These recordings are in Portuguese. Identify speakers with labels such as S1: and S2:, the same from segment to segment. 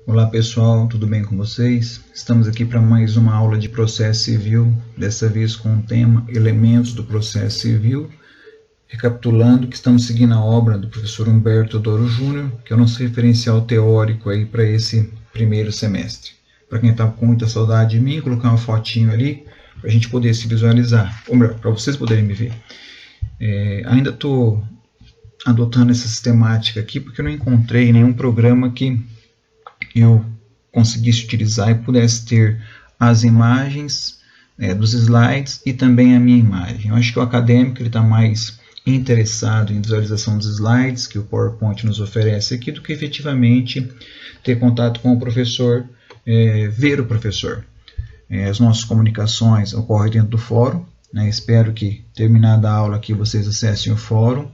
S1: Olá pessoal, tudo bem com vocês? Estamos aqui para mais uma aula de processo civil, dessa vez com o tema Elementos do Processo Civil. Recapitulando que estamos seguindo a obra do professor Humberto Teodoro Júnior, que é o nosso referencial teórico aí para esse primeiro semestre. Para quem está com muita saudade de mim, colocar uma fotinho ali para a gente poder se visualizar, ou melhor, para vocês poderem me ver. Ainda estou adotando essa sistemática aqui porque eu não encontrei nenhum programa que eu conseguisse utilizar e pudesse ter as imagens dos slides e também a minha imagem. Eu acho que o acadêmico está mais interessado em visualização dos slides que o PowerPoint nos oferece aqui do que efetivamente ter contato com o professor, ver o professor. As nossas comunicações ocorrem dentro do fórum, espero que terminada a aula aqui vocês acessem o fórum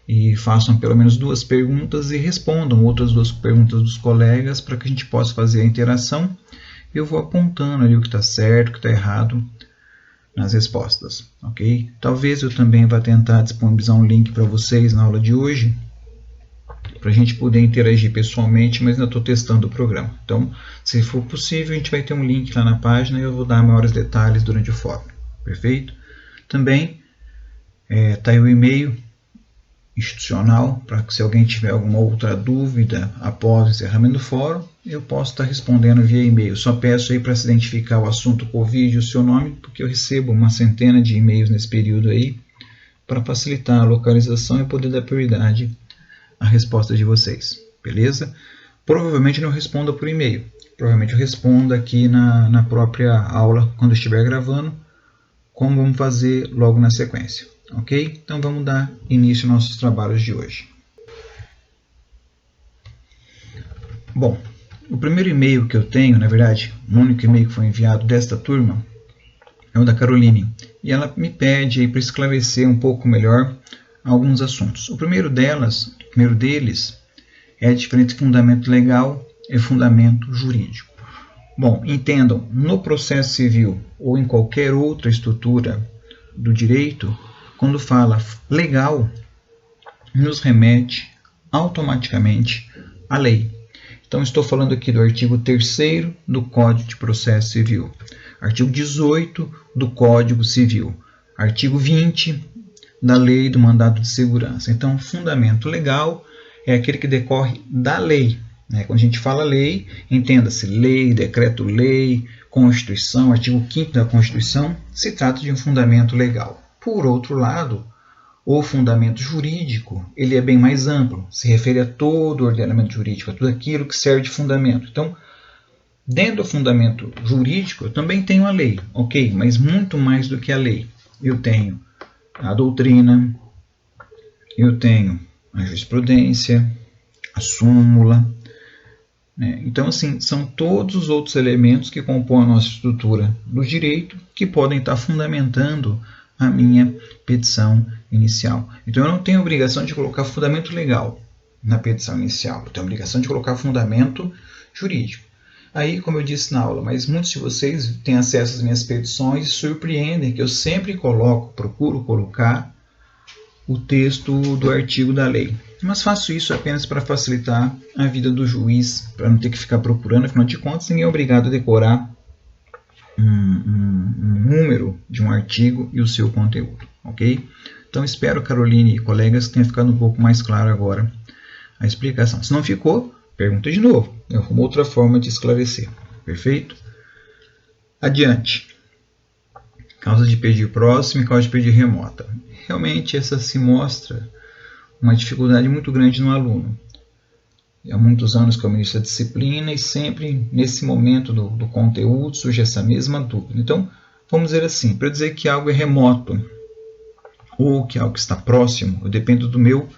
S1: e façam pelo menos 2 perguntas e respondam outras 2 perguntas dos colegas para que a gente possa fazer a interação. Eu vou apontando ali o que está certo, o que está errado nas respostas, ok? Talvez eu também vá tentar disponibilizar um link para vocês na aula de hoje, para a gente poder interagir pessoalmente, mas ainda estou testando o programa. Então, se for possível, a gente vai ter um link lá na página e eu vou dar maiores detalhes durante o fórum, perfeito? Também está aí o e-mail institucional, para que se alguém tiver alguma outra dúvida após o encerramento do fórum, eu posso estar respondendo via e-mail. Só peço aí para se identificar o assunto Covid e o seu nome, porque eu recebo uma centena de e-mails nesse período aí, para facilitar a localização e poder dar prioridade à resposta de vocês, beleza? Provavelmente não responda por e-mail, provavelmente eu respondo aqui na própria aula, quando eu estiver gravando, como vamos fazer logo na sequência. Ok? Então vamos dar início aos nossos trabalhos de hoje. Bom, o primeiro e-mail que eu tenho, na verdade, o único e-mail que foi enviado desta turma, é o da Caroline. E ela me pede para esclarecer um pouco melhor alguns assuntos. O primeiro deles é a diferença entre fundamento legal e fundamento jurídico. Bom, entendam, no processo civil ou em qualquer outra estrutura do direito, quando fala legal, nos remete automaticamente à lei. Então, estou falando aqui do artigo 3º do Código de Processo Civil, artigo 18 do Código Civil, artigo 20 da Lei do Mandado de Segurança. Então, fundamento legal é aquele que decorre da lei. Quando a gente fala lei, entenda-se lei, decreto-lei, Constituição, artigo 5º da Constituição, se trata de um fundamento legal. Por outro lado, o fundamento jurídico ele é bem mais amplo, se refere a todo o ordenamento jurídico, a tudo aquilo que serve de fundamento. Então, dentro do fundamento jurídico, eu também tenho a lei, ok? Mas muito mais do que a lei. Eu tenho a doutrina, eu tenho a jurisprudência, a súmula. Então, assim, são todos os outros elementos que compõem a nossa estrutura do direito que podem estar fundamentando a minha petição inicial. Então, eu não tenho obrigação de colocar fundamento legal na petição inicial. Eu tenho obrigação de colocar fundamento jurídico. Aí, como eu disse na aula, mas muitos de vocês têm acesso às minhas petições e surpreendem que eu sempre procuro colocar o texto do artigo da lei. Mas faço isso apenas para facilitar a vida do juiz, para não ter que ficar procurando. Afinal de contas, ninguém é obrigado a decorar um número de um artigo e o seu conteúdo, ok? Então espero, Caroline e colegas, que tenha ficado um pouco mais claro agora a explicação. Se não ficou, pergunta de novo, eu arrumo outra forma de esclarecer, perfeito? Adiante. Causa de pedir próximo e causa de pedir remota. Realmente essa se mostra uma dificuldade muito grande no aluno. Há muitos anos que eu ministro a disciplina e sempre nesse momento do conteúdo surge essa mesma dúvida. Então, vamos dizer assim, para dizer que algo é remoto ou que algo está próximo, eu dependo do meu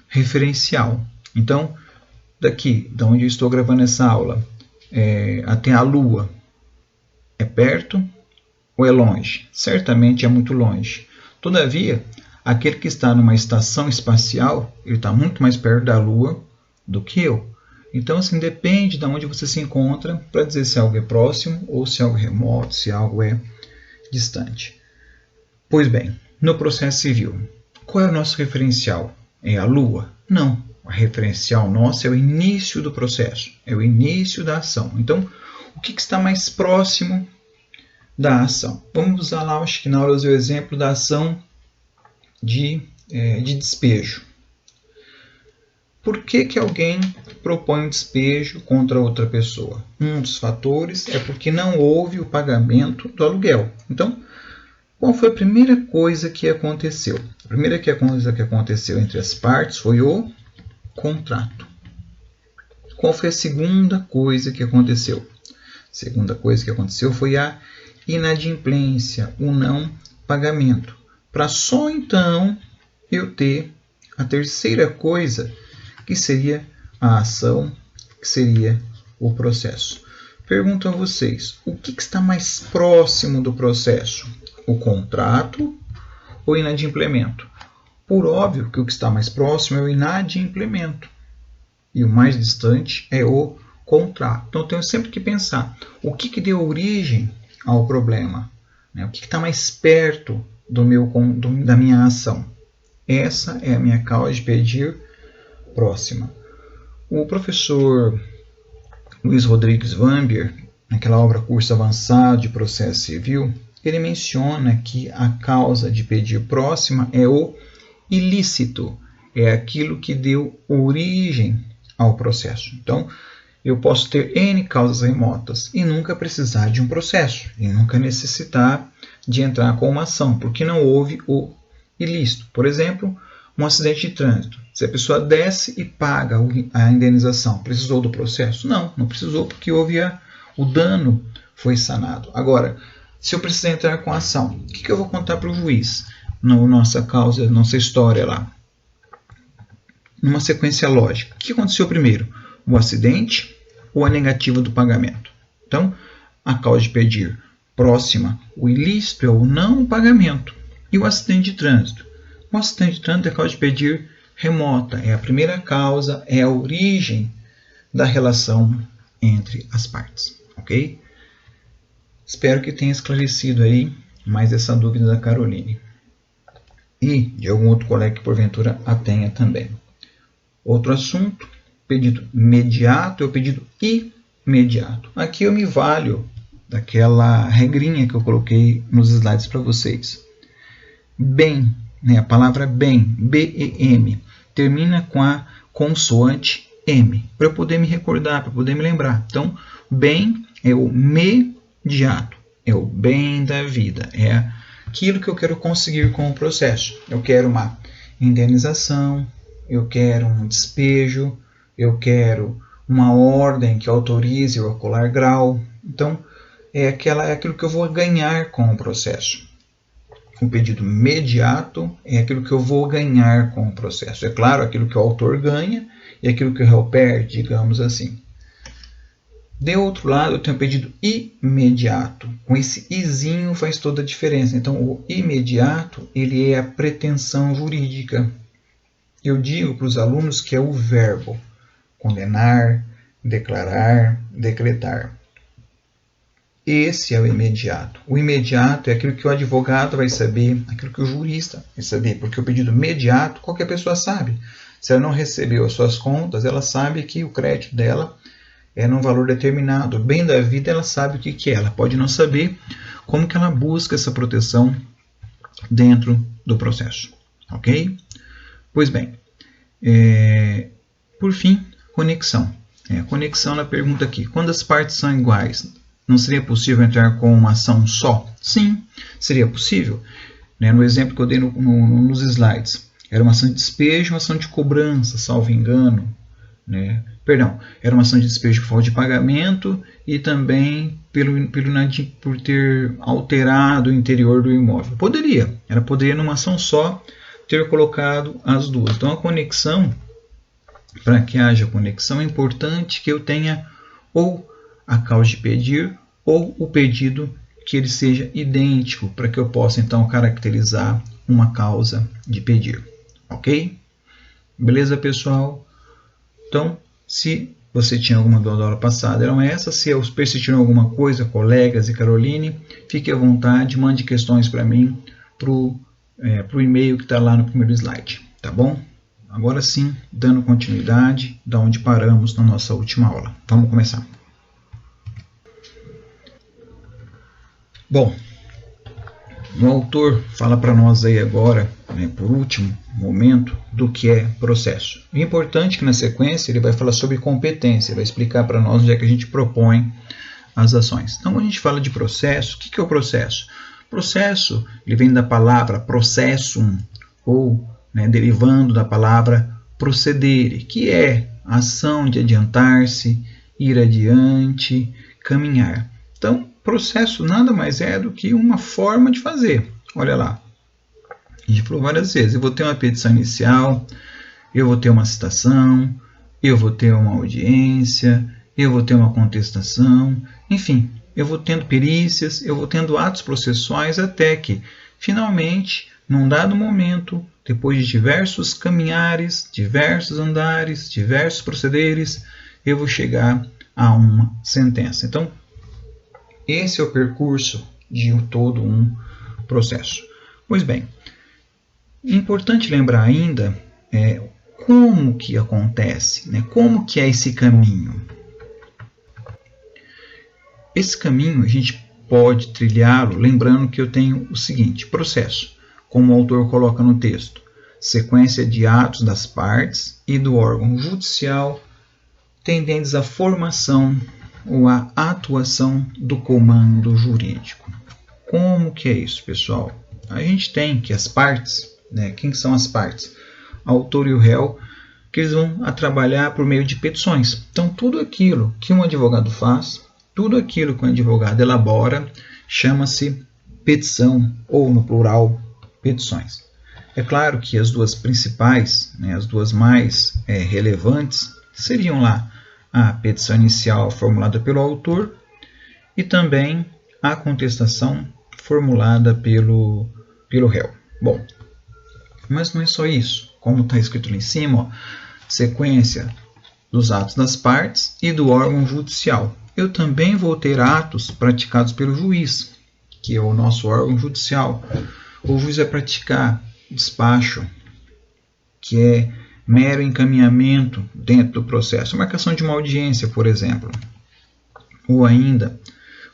S1: referencial. Então, daqui, de onde eu estou gravando essa aula, até a Lua, é perto ou é longe? Certamente é muito longe. Todavia, aquele que está numa estação espacial, ele está muito mais perto da Lua do que eu. Então, assim, depende de onde você se encontra para dizer se algo é próximo ou se algo é remoto, se algo é distante. Pois bem, no processo civil, qual é o nosso referencial? É a Lua? Não. a referencial nossa é o início do processo, é o início da ação. Então, o que está mais próximo da ação? Vamos usar lá, acho que na hora eu usei o exemplo da ação de despejo. Por que alguém propõe um despejo contra outra pessoa? Um dos fatores é porque não houve o pagamento do aluguel. Então, qual foi a primeira coisa que aconteceu? A primeira coisa que aconteceu entre as partes foi o contrato. Qual foi a segunda coisa que aconteceu? A segunda coisa que aconteceu foi a inadimplência, o não pagamento. Para só então eu ter a terceira coisa, que seria a ação, que seria o processo. Pergunto a vocês, o que está mais próximo do processo? O contrato ou o inadimplemento? Por óbvio que o que está mais próximo é o inadimplemento. E o mais distante é o contrato. Então eu tenho sempre que pensar, o que deu origem ao problema? O que está mais perto da minha ação? Essa é a minha causa de pedir próxima. O professor Luiz Rodrigues Wambier, naquela obra Curso Avançado de Processo Civil, ele menciona que a causa de pedir próxima é o ilícito, é aquilo que deu origem ao processo. Então, eu posso ter N causas remotas e nunca precisar de um processo, e nunca necessitar de entrar com uma ação, porque não houve o ilícito. Por exemplo, um acidente de trânsito. Se a pessoa desce e paga a indenização, precisou do processo? Não, não precisou, porque houve o dano foi sanado. Agora, se eu precisar entrar com a ação, o que eu vou contar para o juiz? Na nossa causa, nossa história lá. Numa sequência lógica. O que aconteceu primeiro? O acidente ou a negativa do pagamento? Então, a causa de pedir próxima, o ilícito é o não pagamento. E o acidente de trânsito? O acidente de trânsito é a causa de pedir remota. É a primeira causa, é a origem da relação entre as partes. Ok? Espero que tenha esclarecido aí mais essa dúvida da Caroline. E de algum outro colega que porventura a tenha também. Outro assunto, pedido imediato é o pedido imediato. Aqui eu me valho daquela regrinha que eu coloquei nos slides para vocês. Bem, a palavra bem, B-E-M, termina com a consoante M, para eu poder me recordar, para poder me lembrar. Então, bem é o imediato, é o bem da vida, é aquilo que eu quero conseguir com o processo. Eu quero uma indenização, eu quero um despejo, eu quero uma ordem que autorize o ocular grau. Então, é aquilo que eu vou ganhar com o processo. O pedido imediato é aquilo que eu vou ganhar com o processo. É claro, aquilo que o autor ganha e aquilo que o réu perde, digamos assim. De outro lado, eu tenho o pedido imediato. Com esse izinho faz toda a diferença. Então, o imediato ele é a pretensão jurídica. Eu digo para os alunos que é o verbo condenar, declarar, decretar. Esse é o imediato. O imediato é aquilo que o advogado vai saber, aquilo que o jurista vai saber, porque o pedido imediato qualquer pessoa sabe. Se ela não recebeu as suas contas, ela sabe que o crédito dela é num valor determinado. O bem da vida, ela sabe o que é. Ela pode não saber como que ela busca essa proteção dentro do processo. Ok? Pois bem, por fim, conexão. A conexão na pergunta aqui. Quando as partes são iguais, não seria possível entrar com uma ação só? Sim, seria possível. No exemplo que eu dei nos slides, era uma ação de despejo e uma ação de cobrança, salvo engano. Perdão, era uma ação de despejo por falta de pagamento e também por ter alterado o interior do imóvel. Ela poderia numa ação só ter colocado as duas. Então a conexão, para que haja conexão, é importante que eu tenha ou a causa de pedir ou o pedido que ele seja idêntico, para que eu possa então caracterizar uma causa de pedir. Ok? Beleza, pessoal? Então, se você tinha alguma dúvida da aula passada, eram essas. Se eu persistiram alguma coisa, colegas e Caroline, fique à vontade, mande questões para mim para o e-mail que está lá no primeiro slide. Tá bom? agora sim, dando continuidade da onde paramos na nossa última aula. Vamos começar. Bom, o autor fala para nós aí agora, por último momento, do que é processo. É importante que na sequência ele vai falar sobre competência, vai explicar para nós onde é que a gente propõe as ações. Então, quando a gente fala de processo, o que é o processo? Processo, ele vem da palavra processum, ou derivando da palavra procedere, que é a ação de adiantar-se, ir adiante, caminhar. Então, processo nada mais é do que uma forma de fazer. Olha lá, a gente falou várias vezes, eu vou ter uma petição inicial, eu vou ter uma citação, eu vou ter uma audiência, eu vou ter uma contestação, enfim, eu vou tendo perícias, eu vou tendo atos processuais até que, finalmente, num dado momento, depois de diversos caminhares, diversos andares, diversos procederes, eu vou chegar a uma sentença. Então, esse é o percurso de todo um processo. Pois bem, importante lembrar ainda como que acontece, como que é esse caminho. Esse caminho a gente pode trilhá-lo lembrando que eu tenho o seguinte, processo, como o autor coloca no texto, sequência de atos das partes e do órgão judicial tendentes à formação ou à atuação do comando jurídico. Como que é isso, pessoal? A gente tem que as partes, quem são as partes? O autor e o réu, que eles vão trabalhar por meio de petições. Então, tudo aquilo que um advogado faz, tudo aquilo que um advogado elabora, chama-se petição, ou no plural, petições. É claro que as duas principais, as duas mais relevantes, seriam lá a petição inicial formulada pelo autor e também a contestação formulada pelo réu. Bom, mas não é só isso. Como está escrito lá em cima, sequência dos atos das partes e do órgão judicial. Eu também vou ter atos praticados pelo juiz, que é o nosso órgão judicial. O juiz vai praticar despacho, que é mero encaminhamento dentro do processo, marcação de uma audiência, por exemplo, ou ainda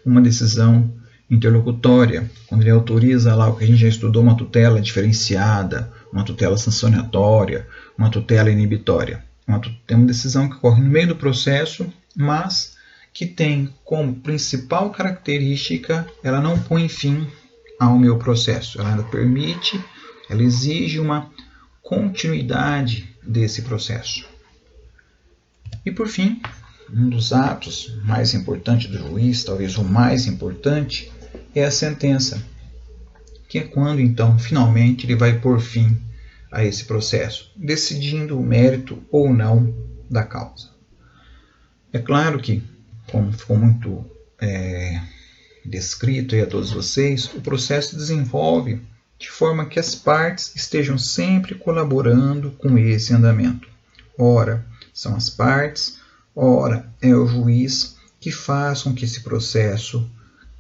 S1: uma decisão interlocutória, quando ele autoriza lá o que a gente já estudou, uma tutela diferenciada, uma tutela sancionatória, uma tutela inibitória. É uma decisão que ocorre no meio do processo, mas que tem como principal característica, ela não põe fim ao meu processo, ela ainda permite, ela exige uma continuidade desse processo. E por fim, um dos atos mais importantes do juiz, talvez o mais importante, é a sentença, que é quando então finalmente ele vai pôr fim a esse processo, decidindo o mérito ou não da causa. É claro que, como ficou muito descrito aí a todos vocês, o processo se desenvolve de forma que as partes estejam sempre colaborando com esse andamento. Ora, são as partes, ora, é o juiz que faz com que esse processo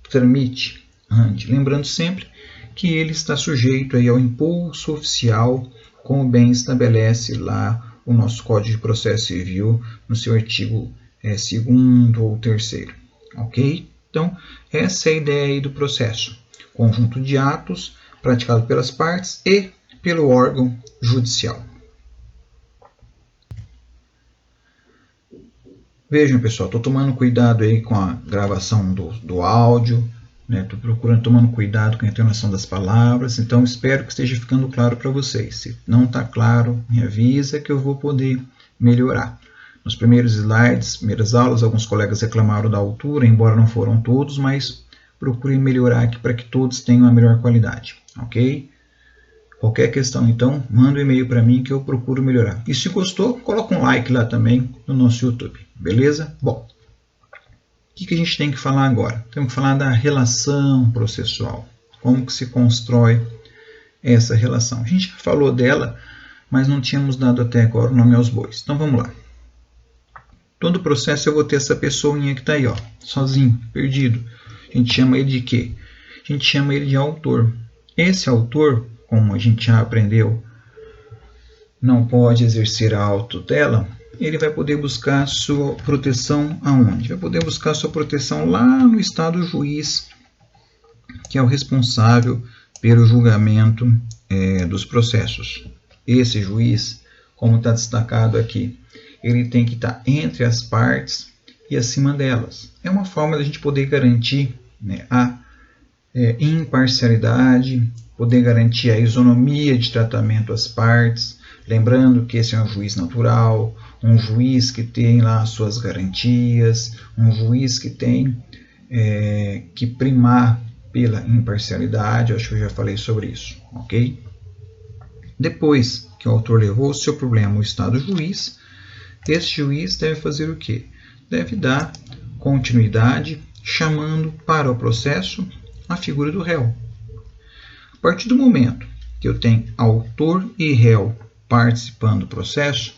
S1: tramite, ande. Lembrando sempre que ele está sujeito aí ao impulso oficial, como bem estabelece lá o nosso Código de Processo Civil, no seu artigo 2º ou 3º. Ok? Então, essa é a ideia aí do processo. Conjunto de atos praticado pelas partes e pelo órgão judicial. Vejam, pessoal, estou tomando cuidado aí com a gravação do áudio, estou tomando cuidado com a entonação das palavras, então espero que esteja ficando claro para vocês. Se não está claro, me avisa que eu vou poder melhorar. Nos primeiros slides, primeiras aulas, alguns colegas reclamaram da altura, embora não foram todos, mas procurem melhorar aqui para que todos tenham a melhor qualidade, ok? Qualquer questão, então, manda um e-mail para mim que eu procuro melhorar. E se gostou, coloca um like lá também no nosso YouTube, beleza? Bom, o que a gente tem que falar agora? Temos que falar da relação processual. Como que se constrói essa relação? A gente já falou dela, mas não tínhamos dado até agora o nome aos bois. Então vamos lá. Todo processo eu vou ter essa pessoinha que está aí, ó, sozinho, perdido. A gente chama ele de quê? A gente chama ele de autor. Esse autor, como a gente já aprendeu não pode exercer a autotutela, ele vai poder buscar sua proteção aonde? Vai poder buscar sua proteção lá no estado juiz, que é o responsável pelo julgamento dos processos. Esse juiz, como está destacado aqui, ele tem que estar entre as partes e acima delas. É uma forma da gente poder garantir, né, a imparcialidade, poder garantir a isonomia de tratamento às partes, lembrando que esse é um juiz natural, um juiz que tem lá as suas garantias, um juiz que tem que primar pela imparcialidade. Eu acho que eu já falei sobre isso, ok? Depois que o autor levou o seu problema ao estado juiz, esse juiz deve fazer o quê? Deve dar continuidade, chamando para o processo a figura do réu. A partir do momento que eu tenho autor e réu participando do processo,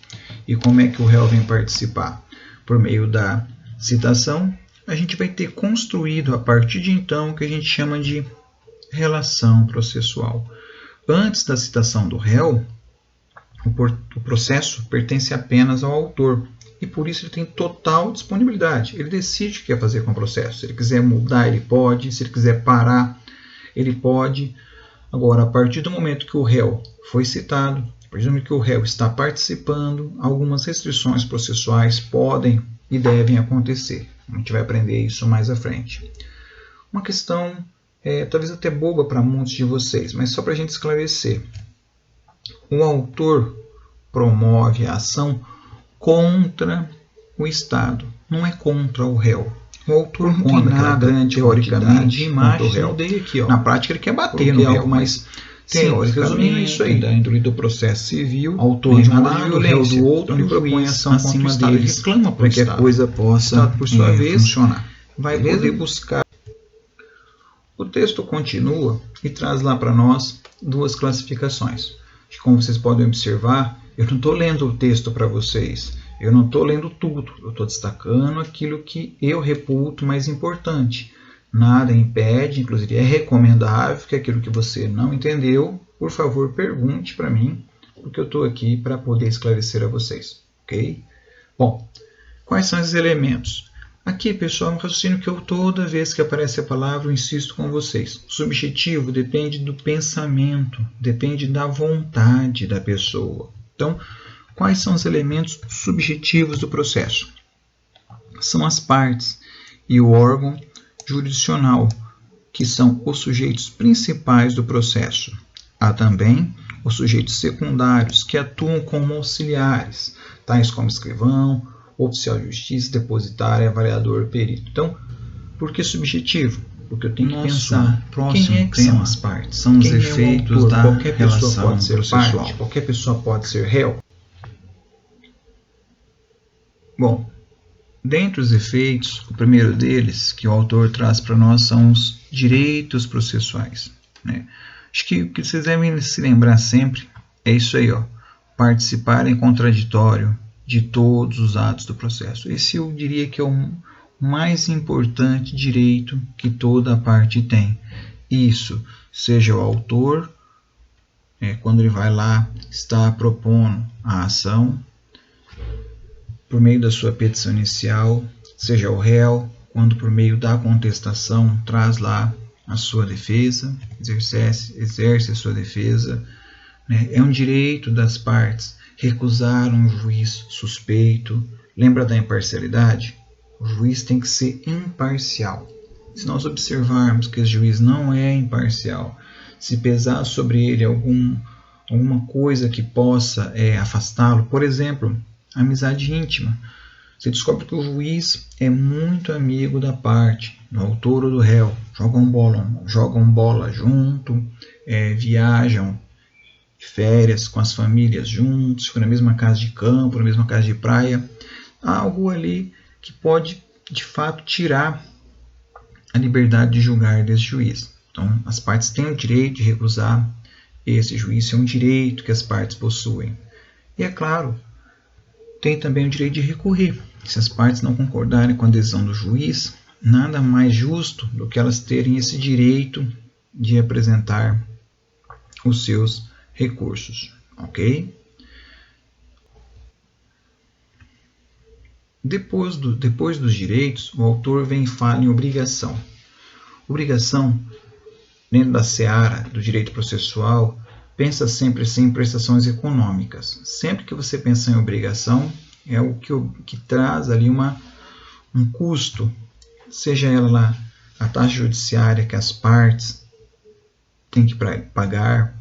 S1: e como é que o réu vem participar? Por meio da citação, a gente vai ter construído a partir de então o que a gente chama de relação processual. Antes da citação do réu, o processo pertence apenas ao autor, e por isso ele tem total disponibilidade. Ele decide o que quer fazer com o processo. Se ele quiser mudar, ele pode. Se ele quiser parar, ele pode. Agora, a partir do momento que o réu foi citado, a partir do momento que o réu está participando, algumas restrições processuais podem e devem acontecer. A gente vai aprender isso mais à frente. Uma questão talvez até boba para muitos de vocês, mas só para a gente esclarecer. O autor promove a ação contra o Estado, não é contra o réu. O autor não tem nada, teoricamente, de imagem contra o réu. Aqui, ó. Na prática, ele quer bater no réu, mas teoricamente, isso aí, da índole do processo civil, autor de uma violência do outro, ele propõe ação acima dele, reclama para que a coisa possa, por sua vez, funcionar. Vai poder buscar. O texto continua e traz lá para nós duas classificações. Como vocês podem observar, eu não estou lendo o texto para vocês, eu não estou lendo tudo, eu estou destacando aquilo que eu reputo mais importante. Nada impede, inclusive é recomendável que aquilo que você não entendeu, por favor, pergunte para mim, porque eu estou aqui para poder esclarecer a vocês, ok? Bom, quais são esses elementos? Aqui, pessoal, é um raciocínio que eu, toda vez que aparece a palavra, eu insisto com vocês. O subjetivo depende do pensamento, depende da vontade da pessoa. Então, quais são os elementos subjetivos do processo? São as partes e o órgão jurisdicional, que são os sujeitos principais do processo. Há também os sujeitos secundários, que atuam como auxiliares, tais como escrivão, oficial de justiça, depositário, avaliador, perito. Então, por que subjetivo? Porque eu tenho que pensar quem que são as partes, são os efeitos da qualquer pessoa pode ser parte, qualquer pessoa pode ser réu. Bom, dentre os efeitos, o primeiro deles que o autor traz para nós são os direitos processuais, né? Acho que o que vocês devem se lembrar sempre é isso aí, ó, participar em contraditório de todos os atos do processo. Esse eu diria que é o mais importante direito que toda parte tem. Isso, seja o autor, quando ele vai lá, está propondo a ação, por meio da sua petição inicial, seja o réu, quando por meio da contestação traz lá a sua defesa, exerce a sua defesa, né? É um direito das partes recusar um juiz suspeito. Lembra da imparcialidade? O juiz tem que ser imparcial. Se nós observarmos que o juiz não é imparcial, se pesar sobre ele alguma coisa que possa afastá-lo, por exemplo, amizade íntima, você descobre que o juiz é muito amigo da parte, do autor ou do réu, jogam bola junto, viajam férias com as famílias juntos, ficam na mesma casa de campo, na mesma casa de praia, algo ali que pode de fato tirar a liberdade de julgar desse juiz. Então, as partes têm o direito de recusar esse juiz, é um direito que as partes possuem. E é claro, tem também o direito de recorrer. Se as partes não concordarem com a decisão do juiz, nada mais justo do que elas terem esse direito de apresentar os seus recursos, ok? Depois dos direitos, o autor vem e fala em obrigação. Obrigação, dentro da seara do direito processual, pensa sempre em prestações econômicas. Sempre que você pensa em obrigação, é o que traz ali um custo, seja ela lá a taxa judiciária que as partes têm que pagar,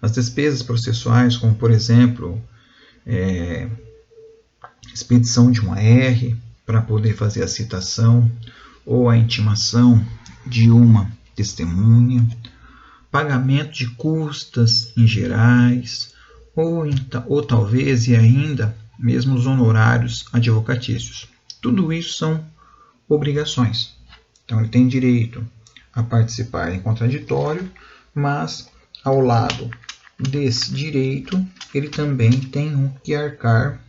S1: as despesas processuais, como por exemplo, expedição de um AR para poder fazer a citação ou a intimação de uma testemunha, pagamento de custas em gerais, ou talvez e ainda mesmo os honorários advocatícios. Tudo isso são obrigações. Então ele tem direito a participar em contraditório, mas ao lado desse direito ele também tem que arcar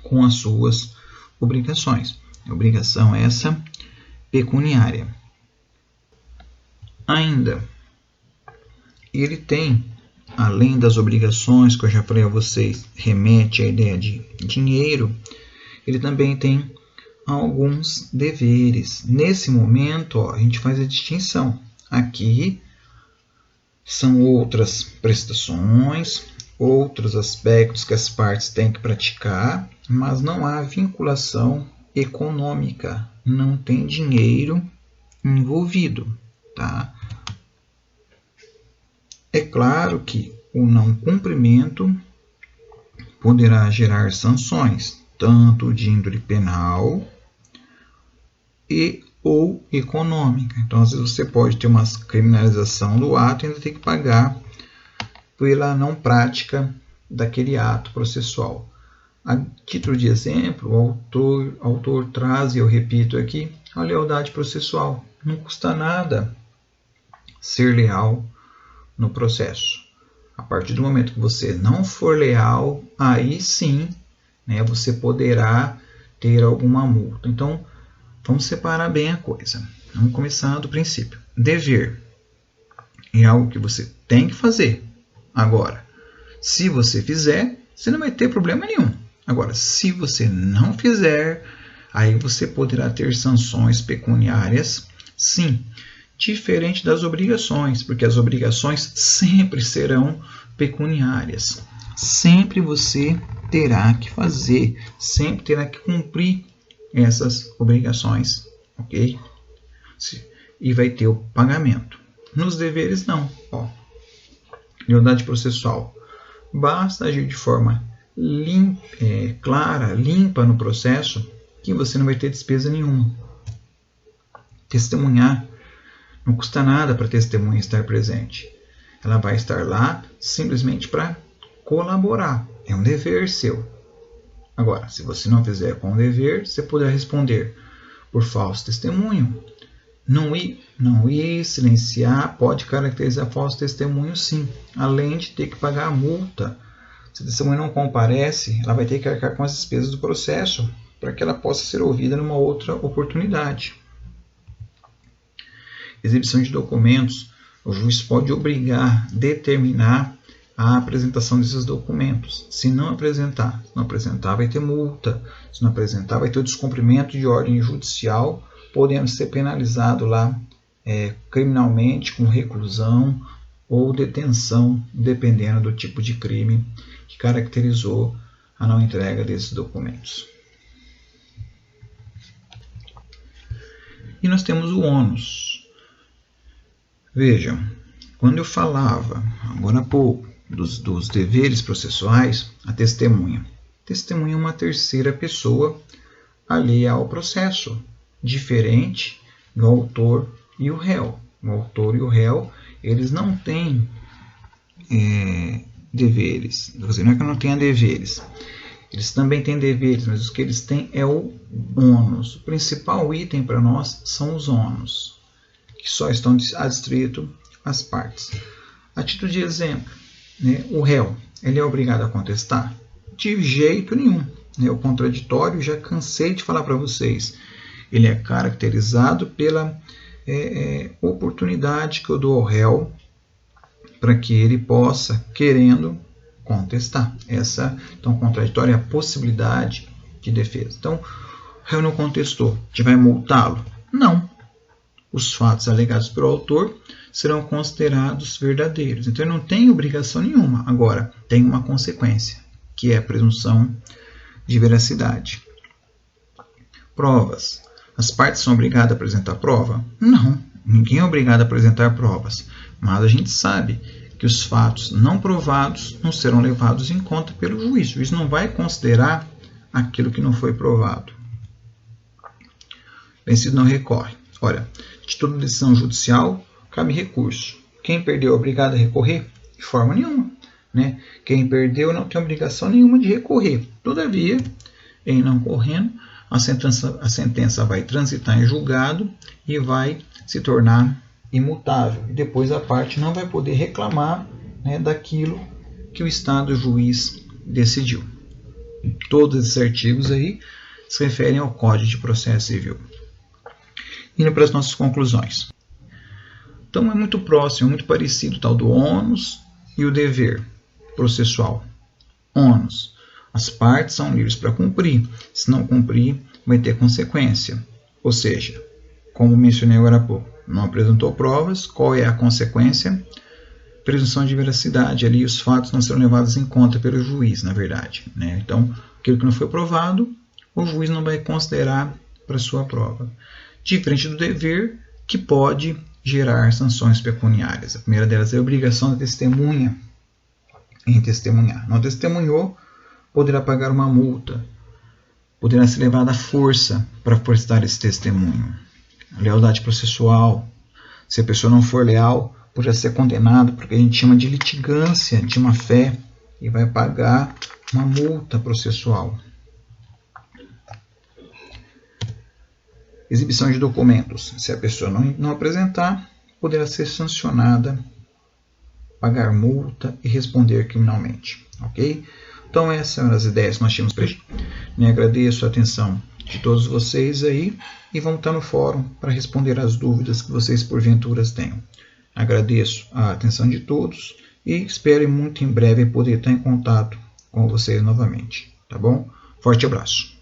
S1: com as suas obrigações. Obrigação essa pecuniária. Ainda, ele tem, além das obrigações que eu já falei a vocês, remete à ideia de dinheiro, ele também tem alguns deveres. Nesse momento, a gente faz a distinção. Aqui são outras prestações, outros aspectos que as partes têm que praticar, mas não há vinculação econômica, não tem dinheiro envolvido, tá? É claro que o não cumprimento poderá gerar sanções, tanto de índole penal ou econômica. Então, às vezes você pode ter uma criminalização do ato e ainda ter que pagar pela não prática daquele ato processual. A título de exemplo, o autor traz, e eu repito aqui, a lealdade processual. Não custa nada ser leal no processo. A partir do momento que você não for leal, aí sim, né, você poderá ter alguma multa. Então, vamos separar bem a coisa. Vamos começar do princípio. Dever é algo que você tem que fazer. Agora, se você fizer, você não vai ter problema nenhum. Agora, se você não fizer, aí você poderá ter sanções pecuniárias, sim, diferente das obrigações, porque as obrigações sempre serão pecuniárias. Sempre você terá que fazer, sempre terá que cumprir essas obrigações, ok? E vai ter o pagamento. Nos deveres, não. Lealdade processual. Basta agir de forma clara, limpa no processo, que você não vai ter despesa nenhuma. Testemunhar. Não custa nada para a testemunha estar presente. Ela vai estar lá simplesmente para colaborar. É um dever seu. Agora, se você não fizer com o dever, você poderá responder por falso testemunho. Não ir silenciar pode caracterizar falso testemunho, sim. Além de ter que pagar a multa. Se a testemunha não comparece, ela vai ter que arcar com as despesas do processo para que ela possa ser ouvida numa outra oportunidade. Exibição de documentos. O juiz pode determinar a apresentação desses documentos. Se não apresentar, vai ter multa. Se não apresentar, vai ter o descumprimento de ordem judicial, podendo ser penalizado lá criminalmente com reclusão ou detenção, dependendo do tipo de crime que caracterizou a não entrega desses documentos. E nós temos o ônus. Vejam, quando eu falava, agora há pouco, dos deveres processuais, a testemunha. Testemunha é uma terceira pessoa alheia ao processo, diferente do autor e o réu. O autor e o réu, eles não têm deveres. Não é que não tenha deveres. Eles também têm deveres, mas o que eles têm é o ônus. O principal item para nós são os ônus, que só estão adstritos às partes. A título de exemplo, o réu, ele é obrigado a contestar? De jeito nenhum. O contraditório, já cansei de falar para vocês, ele é caracterizado pela oportunidade que eu dou ao réu para que ele possa, querendo, contestar. Então, contraditório é a possibilidade de defesa. Então, o réu não contestou. A gente vai multá-lo? Não. Os fatos alegados pelo autor serão considerados verdadeiros. Então, ele não tem obrigação nenhuma. Agora, tem uma consequência, que é a presunção de veracidade. Provas. As partes são obrigadas a apresentar prova? Não. Ninguém é obrigado a apresentar provas. Mas a gente sabe que os fatos não provados não serão levados em conta pelo juiz. O juiz não vai considerar aquilo que não foi provado. Vencido não recorre. Olha, de toda decisão judicial cabe recurso. Quem perdeu é obrigado a recorrer? De forma nenhuma. Né? Quem perdeu não tem obrigação nenhuma de recorrer. Todavia, em não correndo, a sentença vai transitar em julgado e vai se tornar imutável. E depois a parte não vai poder reclamar, né, daquilo que o Estado juiz decidiu. Todos esses artigos aí se referem ao Código de Processo Civil. Indo para as nossas conclusões. Então é muito próximo, muito parecido o tal do ônus e o dever processual. Ônus. As partes são livres para cumprir. Se não cumprir, vai ter consequência. Ou seja, como mencionei agora há pouco, não apresentou provas, qual é a consequência? Presunção de veracidade. Ali os fatos não serão levados em conta pelo juiz, na verdade. Né? Então, aquilo que não foi provado, o juiz não vai considerar para sua prova. Diferente do dever, que pode gerar sanções pecuniárias. A primeira delas é a obrigação da testemunha em testemunhar. Não testemunhou, poderá pagar uma multa, poderá ser levada à força para prestar esse testemunho. A lealdade processual, se a pessoa não for leal, poderá ser condenada, porque a gente chama de litigância de má fé, e vai pagar uma multa processual. Exibição de documentos. Se a pessoa não apresentar, poderá ser sancionada, pagar multa e responder criminalmente. Ok? Então essas são as ideias que nós tínhamos para hoje. Me agradeço a atenção de todos vocês aí e vamos estar no fórum para responder as dúvidas que vocês porventura tenham. Agradeço a atenção de todos e espero muito em breve poder estar em contato com vocês novamente. Tá bom? Forte abraço.